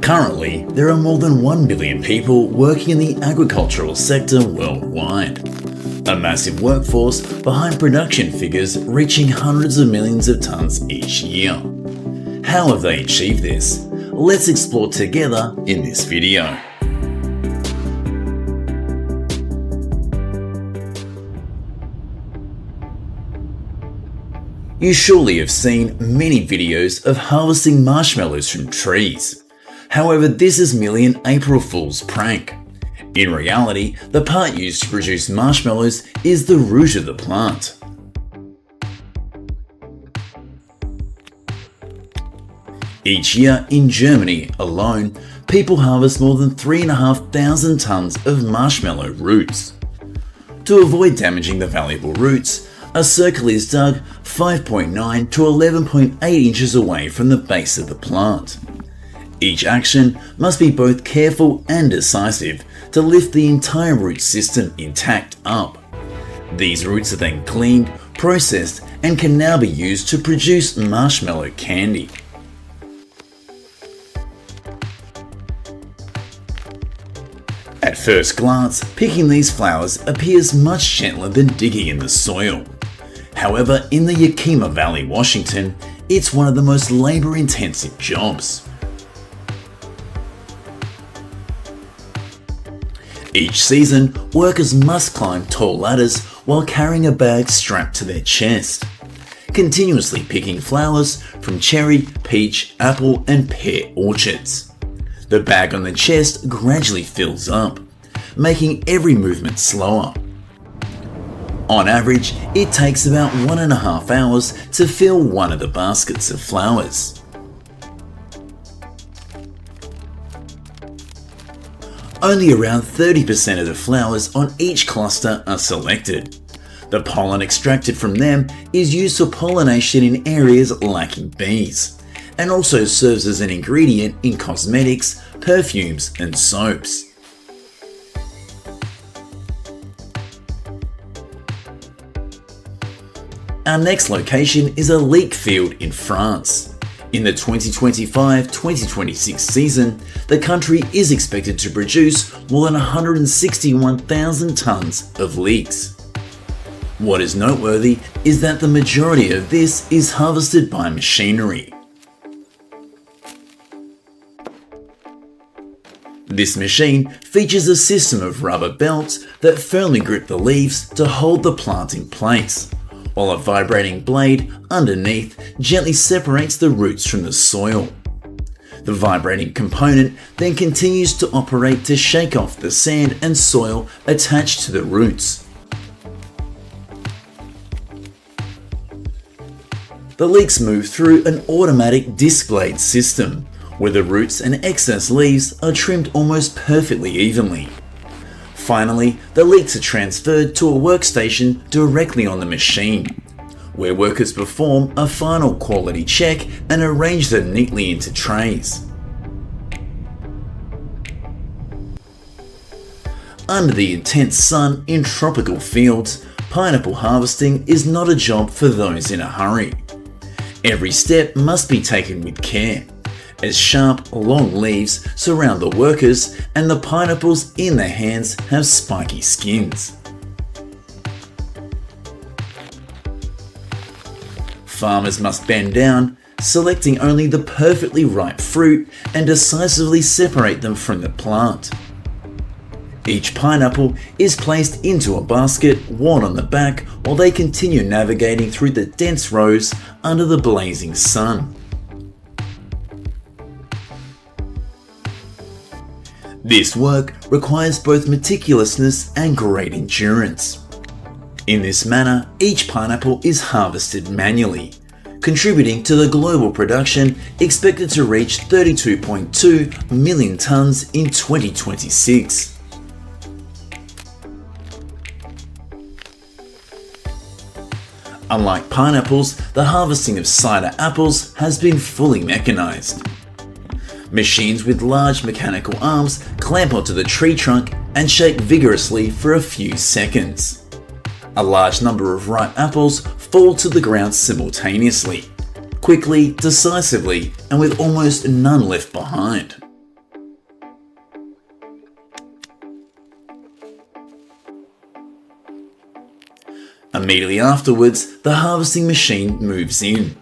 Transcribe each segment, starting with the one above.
Currently, there are more than 1 billion people working in the agricultural sector worldwide. A massive workforce behind production figures reaching hundreds of millions of tons each year. How have they achieved this? Let's explore together in this video. You surely have seen many videos of harvesting marshmallows from trees. However, this is merely an April Fool's prank. In reality, the part used to produce marshmallows is the root of the plant. Each year in Germany alone, people harvest more than 3,500 tons of marshmallow roots. To avoid damaging the valuable roots, a circle is dug 5.9 to 11.8 inches away from the base of the plant. Each action must be both careful and decisive to lift the entire root system intact up. These roots are then cleaned, processed, and can now be used to produce marshmallow candy. At first glance, picking these flowers appears much gentler than digging in the soil. However, in the Yakima Valley, Washington, it's one of the most labor-intensive jobs. Each season, workers must climb tall ladders while carrying a bag strapped to their chest, continuously picking flowers from cherry, peach, apple, and pear orchards. The bag on the chest gradually fills up, making every movement slower. On average, it takes about 1.5 hours to fill one of the baskets of flowers. Only around 30% of the flowers on each cluster are selected. The pollen extracted from them is used for pollination in areas lacking bees, and also serves as an ingredient in cosmetics, perfumes, and soaps. Our next location is a leek field in France. In the 2025-2026 season, the country is expected to produce more than 161,000 tons of leeks. What is noteworthy is that the majority of this is harvested by machinery. This machine features a system of rubber belts that firmly grip the leaves to hold the plant in place, while a vibrating blade underneath gently separates the roots from the soil. The vibrating component then continues to operate to shake off the sand and soil attached to the roots. The leeks move through an automatic disc blade system, where the roots and excess leaves are trimmed almost perfectly evenly. Finally, the leeks are transferred to a workstation directly on the machine, where workers perform a final quality check and arrange them neatly into trays. Under the intense sun in tropical fields, pineapple harvesting is not a job for those in a hurry. Every step must be taken with care, as sharp, long leaves surround the workers and the pineapples in their hands have spiky skins. Farmers must bend down, selecting only the perfectly ripe fruit and decisively separate them from the plant. Each pineapple is placed into a basket worn on the back while they continue navigating through the dense rows under the blazing sun. This work requires both meticulousness and great endurance. In this manner, each pineapple is harvested manually, contributing to the global production expected to reach 32.2 million tons in 2026. Unlike pineapples, the harvesting of cider apples has been fully mechanized. Machines with large mechanical arms clamp onto the tree trunk and shake vigorously for a few seconds. A large number of ripe apples fall to the ground simultaneously, quickly, decisively, and with almost none left behind. Immediately afterwards, the harvesting machine moves in.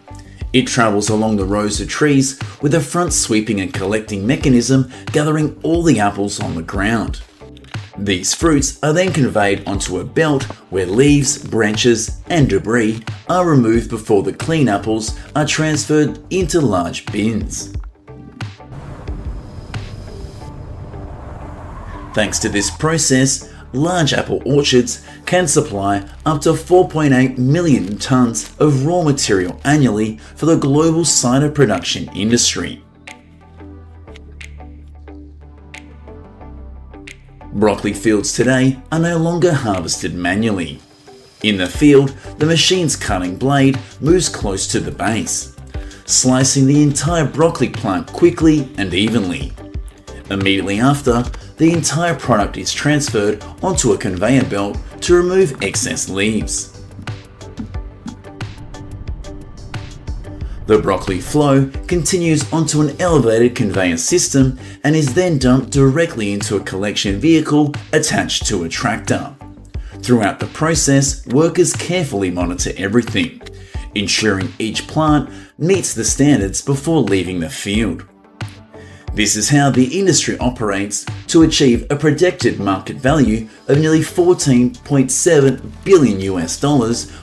It travels along the rows of trees with a front sweeping and collecting mechanism gathering all the apples on the ground. These fruits are then conveyed onto a belt where leaves, branches and debris are removed before the clean apples are transferred into large bins. Thanks to this process, large apple orchards can supply up to 4.8 million tonnes of raw material annually for the global cider production industry. Broccoli fields today are no longer harvested manually. In the field, the machine's cutting blade moves close to the base, slicing the entire broccoli plant quickly and evenly. Immediately after, the entire product is transferred onto a conveyor belt to remove excess leaves. The broccoli flow continues onto an elevated conveyor system and is then dumped directly into a collection vehicle attached to a tractor. Throughout the process, workers carefully monitor everything, ensuring each plant meets the standards before leaving the field. This is how the industry operates to achieve a projected market value of nearly $14.7 billion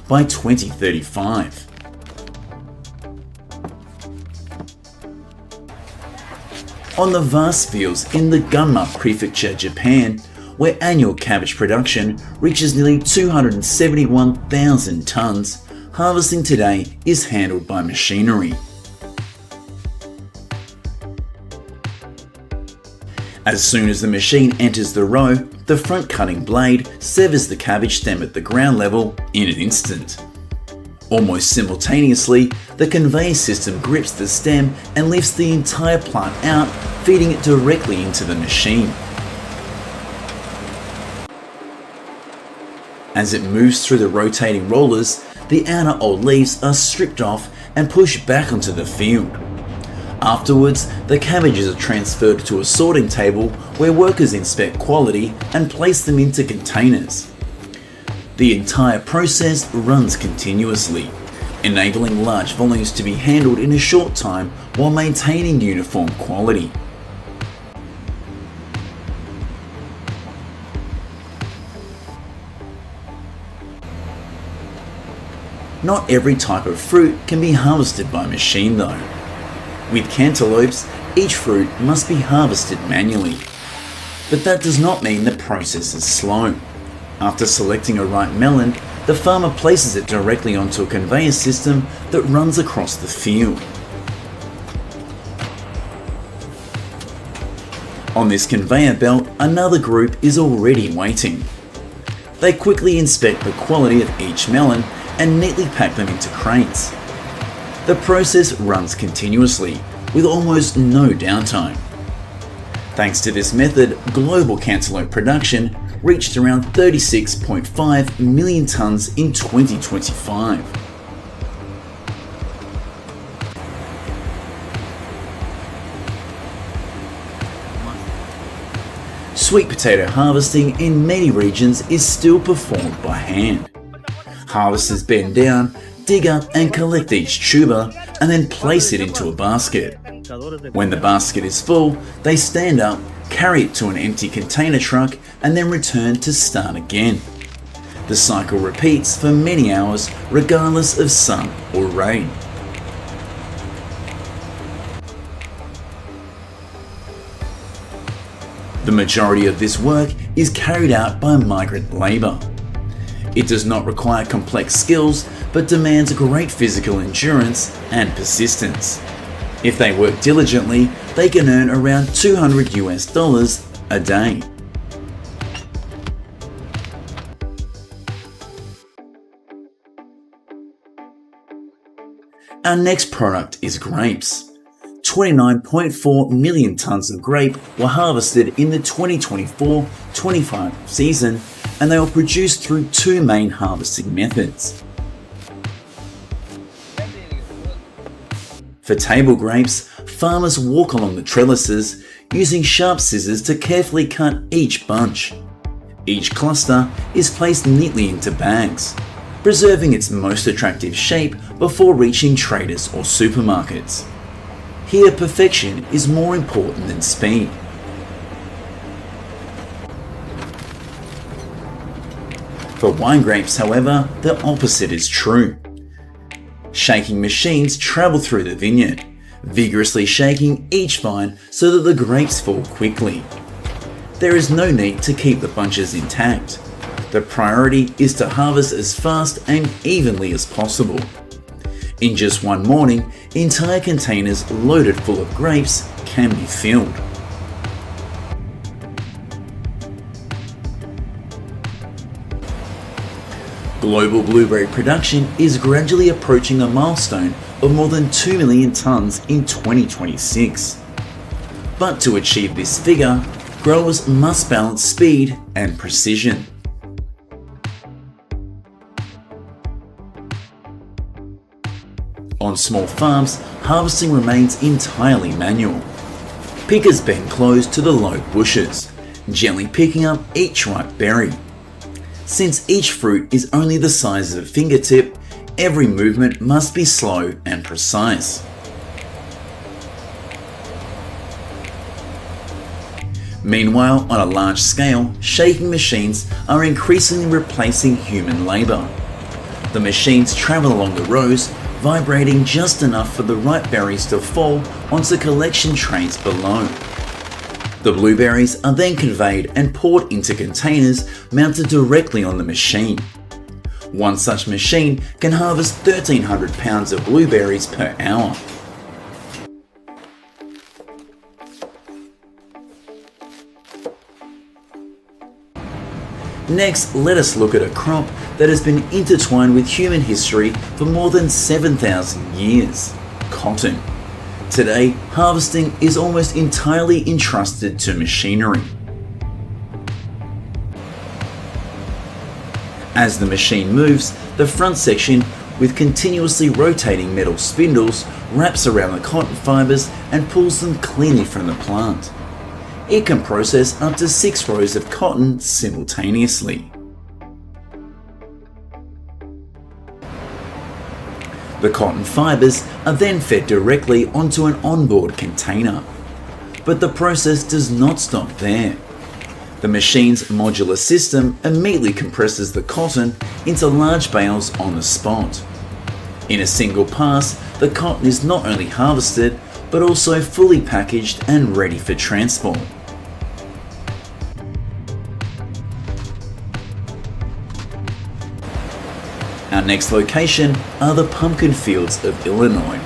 by 2035. On the vast fields in the Gunma Prefecture, Japan, where annual cabbage production reaches nearly 271,000 tonnes, harvesting today is handled by machinery. As soon as the machine enters the row, the front cutting blade severs the cabbage stem at the ground level in an instant. Almost simultaneously, the conveyor system grips the stem and lifts the entire plant out, feeding it directly into the machine. As it moves through the rotating rollers, the outer old leaves are stripped off and pushed back onto the field. Afterwards, the cabbages are transferred to a sorting table where workers inspect quality and place them into containers. The entire process runs continuously, enabling large volumes to be handled in a short time while maintaining uniform quality. Not every type of fruit can be harvested by machine though. With cantaloupes, each fruit must be harvested manually. But that does not mean the process is slow. After selecting a ripe melon, the farmer places it directly onto a conveyor system that runs across the field. On this conveyor belt, another group is already waiting. They quickly inspect the quality of each melon and neatly pack them into crates. The process runs continuously, with almost no downtime. Thanks to this method, global cantaloupe production reached around 36.5 million tonnes in 2025. Sweet potato harvesting in many regions is still performed by hand. Harvesters bend down, dig up and collect each tuber and then place it into a basket. When the basket is full, they stand up, carry it to an empty container truck and then return to start again. The cycle repeats for many hours regardless of sun or rain. The majority of this work is carried out by migrant labour. It does not require complex skills, but demands great physical endurance and persistence. If they work diligently, they can earn around $200 a day. Our next product is grapes. 29.4 million tonnes of grape were harvested in the 2024-25 season, and they were produced through two main harvesting methods. For table grapes, farmers walk along the trellises using sharp scissors to carefully cut each bunch. Each cluster is placed neatly into bags. preserving its most attractive shape before reaching traders or supermarkets. Here, perfection is more important than speed. For wine grapes, however, the opposite is true. Shaking machines travel through the vineyard, vigorously shaking each vine so that the grapes fall quickly. There is no need to keep the bunches intact. The priority is to harvest as fast and evenly as possible. In just one morning, entire containers loaded full of grapes can be filled. Global blueberry production is gradually approaching a milestone of more than 2 million tonnes in 2026. But to achieve this figure, growers must balance speed and precision. On small farms, harvesting remains entirely manual. Pickers bend close to the low bushes, gently picking up each ripe berry. Since each fruit is only the size of a fingertip, every movement must be slow and precise. Meanwhile, on a large scale, shaking machines are increasingly replacing human labour. The machines travel along the rows, vibrating just enough for the ripe berries to fall onto collection trays below. The blueberries are then conveyed and poured into containers mounted directly on the machine. One such machine can harvest 1,300 pounds of blueberries per hour. Next, let us look at a crop that has been intertwined with human history for more than 7,000 years: cotton. Today, harvesting is almost entirely entrusted to machinery. As the machine moves, the front section, with continuously rotating metal spindles, wraps around the cotton fibres and pulls them cleanly from the plant. It can process up to 6 rows of cotton simultaneously. The cotton fibres are then fed directly onto an onboard container. But the process does not stop there. The machine's modular system immediately compresses the cotton into large bales on the spot. In a single pass, the cotton is not only harvested, but also fully packaged and ready for transport. Our next location are the pumpkin fields of Illinois.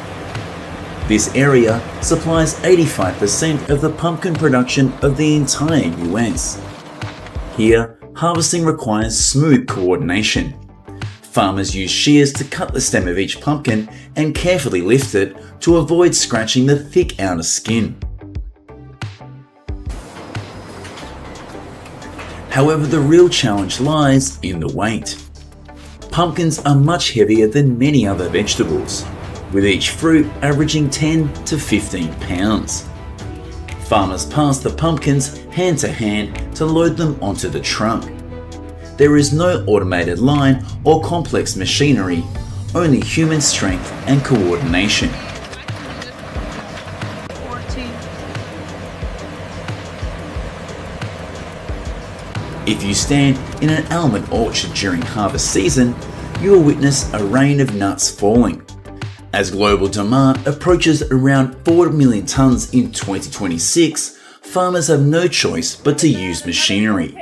This area supplies 85% of the pumpkin production of the entire US. Here, harvesting requires smooth coordination. Farmers use shears to cut the stem of each pumpkin and carefully lift it to avoid scratching the thick outer skin. However, the real challenge lies in the weight. Pumpkins are much heavier than many other vegetables, with each fruit averaging 10 to 15 pounds. Farmers pass the pumpkins hand to hand to load them onto the truck. There is no automated line or complex machinery, only human strength and coordination. If you stand in an almond orchard during harvest season, you will witness a rain of nuts falling. As global demand approaches around 4 million tonnes in 2026, farmers have no choice but to use machinery.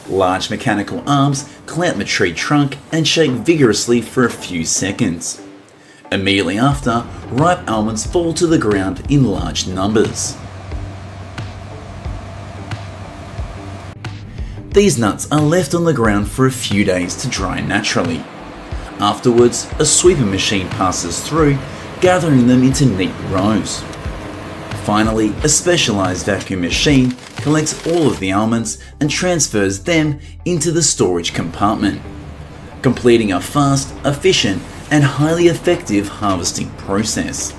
Large mechanical arms clamp the tree trunk and shake vigorously for a few seconds. Immediately after, ripe almonds fall to the ground in large numbers. These nuts are left on the ground for a few days to dry naturally. Afterwards, a sweeper machine passes through, gathering them into neat rows. Finally, a specialized vacuum machine collects all of the almonds and transfers them into the storage compartment, completing a fast, efficient, and highly effective harvesting process.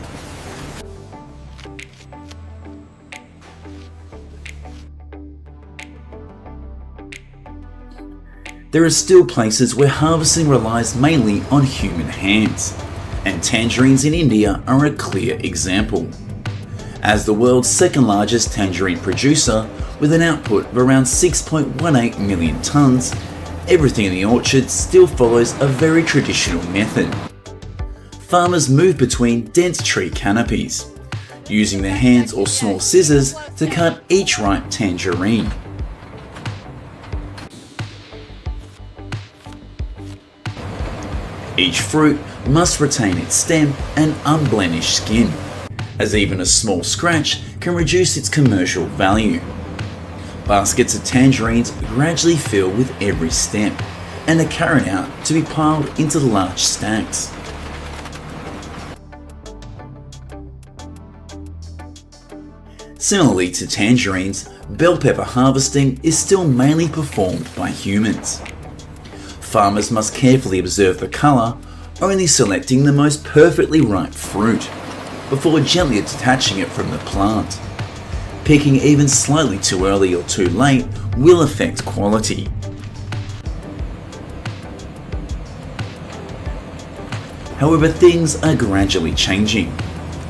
there are still places where harvesting relies mainly on human hands, and tangerines in India are a clear example. As the world's second largest tangerine producer, with an output of around 6.18 million tonnes, everything in the orchard still follows a very traditional method. Farmers move between dense tree canopies, using their hands or small scissors to cut each ripe tangerine. Each fruit must retain its stem and unblemished skin, as even a small scratch can reduce its commercial value. Baskets of tangerines gradually fill with every step and are carried out to be piled into large stacks. Similarly to tangerines, bell pepper harvesting is still mainly performed by humans. Farmers must carefully observe the colour, only selecting the most perfectly ripe fruit, before gently detaching it from the plant. Picking even slightly too early or too late will affect quality. However, things are gradually changing.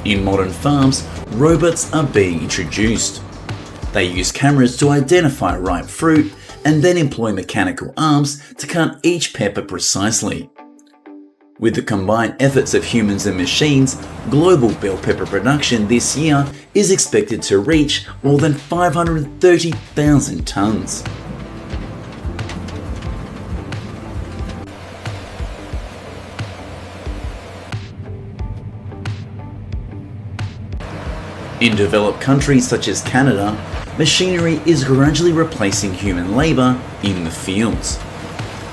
In modern farms, robots are being introduced. They use cameras to identify ripe fruit and then employ mechanical arms to cut each pepper precisely. With the combined efforts of humans and machines, global bell pepper production this year is expected to reach more than 530,000 tonnes. In developed countries such as Canada, machinery is gradually replacing human labour in the fields.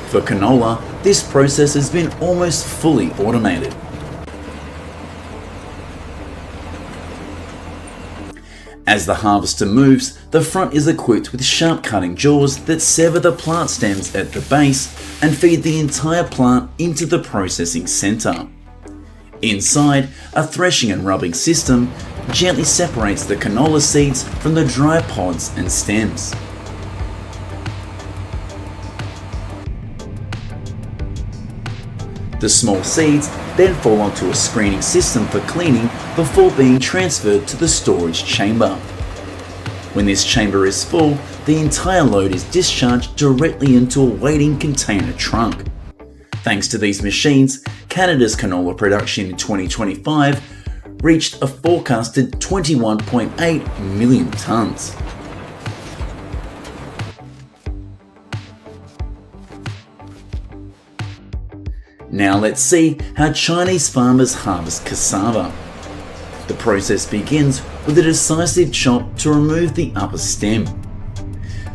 For canola, this process has been almost fully automated. As the harvester moves, the front is equipped with sharp cutting jaws that sever the plant stems at the base and feed the entire plant into the processing centre. Inside, a threshing and rubbing system gently separates the canola seeds from the dry pods and stems. The small seeds then fall onto a screening system for cleaning before being transferred to the storage chamber. When this chamber is full, the entire load is discharged directly into a waiting container trunk. Thanks to these machines, Canada's canola production in 2025 reached a forecasted 21.8 million tonnes. Now let's see how Chinese farmers harvest cassava. The process begins with a decisive chop to remove the upper stem.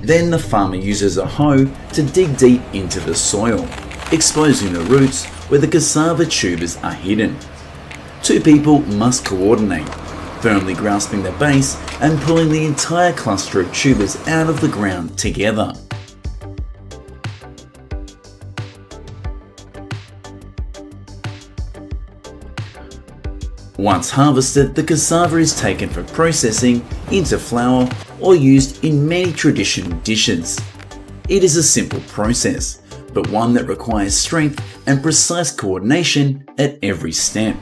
Then the farmer uses a hoe to dig deep into the soil, exposing the roots where the cassava tubers are hidden. Two people must coordinate, firmly grasping the base and pulling the entire cluster of tubers out of the ground together. Once harvested, the cassava is taken for processing into flour or used in many traditional dishes. It is a simple process, but one that requires strength and precise coordination at every step.